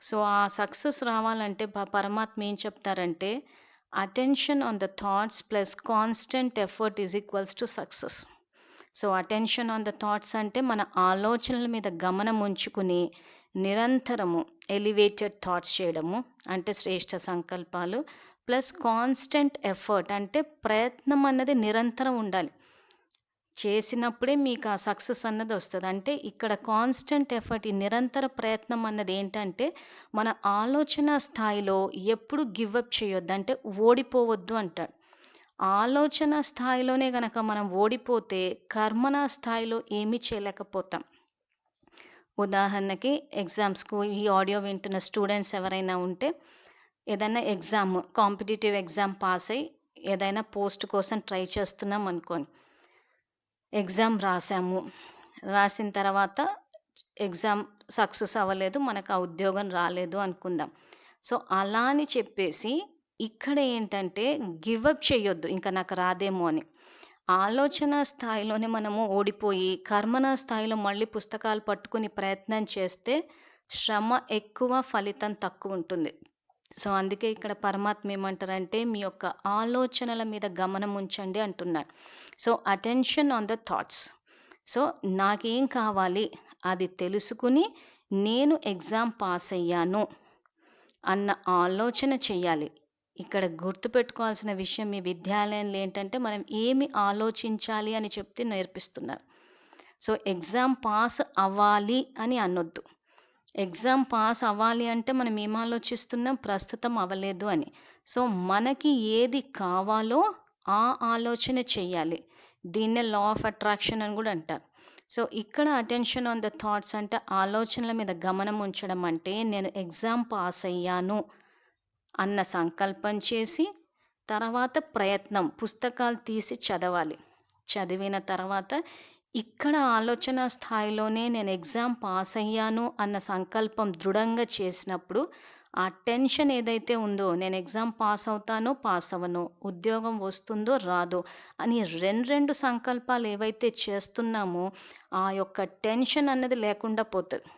So, ఆ success రావాలంటే పరమాత్మ ఏం చెప్తారంటే, attention on the thoughts plus constant effort is equals to success. So, attention on the thoughts అంటే మన ఆలోచనల మీద గమనం ఉంచుకుని, నిరంతరము ఎలివేటెడ్ థాట్స్ చేయడము, అంటే శ్రేష్ఠ సంకల్పాలు. ప్లస్ కాన్స్టెంట్ ఎఫర్ట్ అంటే ప్రయత్నం అన్నది నిరంతరం ఉండాలి. చేసినప్పుడే మీకు ఆ సక్సెస్ అన్నది వస్తది. అంటే ఇక్కడ కాన్స్టెంట్ ఎఫర్ట్, ఈ నిరంతర ప్రయత్నం అన్నది ఏంటంటే, మన ఆలోచన స్థాయిలో ఎప్పుడు గివ్ అప్ చేయొద్దు. అంటే ఓడిపోవద్దు అంటాడు. ఆలోచన స్థాయిలోనే గనక మనం ఓడిపోతే, కర్మన స్థాయిలో ఏమీ చేయలేకపోతాం. ఉదాహరణకి ఎగ్జామ్స్‌కు ఈ ఆడియో వింటున్న స్టూడెంట్స్ ఎవరైనా ఉంటే, ఏదైనా ఎగ్జామ్ కాంపిటీటివ్ ఎగ్జామ్ పాస్ అయ్యి, ఏదైనా పోస్ట్ కోసం ట్రై చేస్తున్నాం అనుకోండి. ఎగ్జామ్ రాసాము. రాసిన తర్వాత ఎగ్జామ్ సక్సెస్ అవ్వలేదు. మనకు ఆ ఉద్యోగం రాలేదు అనుకుందాం. సో, అలా అని చెప్పేసి ఇక్కడ ఏంటంటే గివ్ అప్ చేయొద్దు. ఇంక నాకు రాదేమో అని. ఆలోచన స్థాయిలోనే మనము ఓడిపోయి, కర్మన స్థాయిలో మళ్ళీ పుస్తకాలు పట్టుకొని ప్రయత్నం చేస్తే శ్రమ ఎక్కువ, ఫలితం తక్కువుంటుంది. సో, అందుకే ఇక్కడ పరమాత్మ ఏమంటారంటే, మీ యొక్క ఆలోచనల మీద గమనం ఉంచండి అంటున్నాడు. So, attention on the thoughts. So, నాకేం కావాలి అది తెలుసుకుని, నేను ఎగ్జామ్ పాస్ అయ్యాను అన్న ఆలోచన చెయ్యాలి. ఇక్కడ గుర్తుపెట్టుకోవాల్సిన విషయం మీ విద్యాలయంలో ఏంటంటే, మనం ఏమి ఆలోచించాలి అని చెప్తే నేర్పిస్తున్నారు. సో, ఎగ్జామ్ పాస్ అవ్వాలి అని అనొద్దు. ఎగ్జామ్ పాస్ అవ్వాలి అంటే మనం ఏం ఆలోచిస్తున్నాం? ప్రస్తుతం అవ్వలేదు అని. సో, మనకి ఏది కావాలో ఆ ఆలోచన చెయ్యాలి. దీన్నే లా ఆఫ్ అట్రాక్షన్ అని గూడా అంటారు. సో, ఇక్కడ అటెన్షన్ ఆన్ ద థాట్స్ అంటే ఆలోచనల మీద గమనం ఉంచడం అంటే, నేను ఎగ్జామ్ పాస్ అయ్యాను అన్న సంకల్పం చేసి, తర్వాత ప్రయత్నం పుస్తకాలు తీసి చదవాలి. చదివిన తర్వాత ఇక్కడ ఆలోచన స్థాయిలోనే నేను ఎగ్జామ్ పాస్ అయ్యాను అన్న సంకల్పం దృఢంగా చేసినప్పుడు, ఆ టెన్షన్ ఏదైతే ఉందో, నేను ఎగ్జామ్ పాస్ అవుతానో, పాస్ అవ్వనో, ఉద్యోగం వస్తుందో, రాదో అని 2 సంకల్పాలు ఏవైతే చేస్తున్నామో, ఆ యొక్క టెన్షన్ అన్నది లేకుండా పోతది.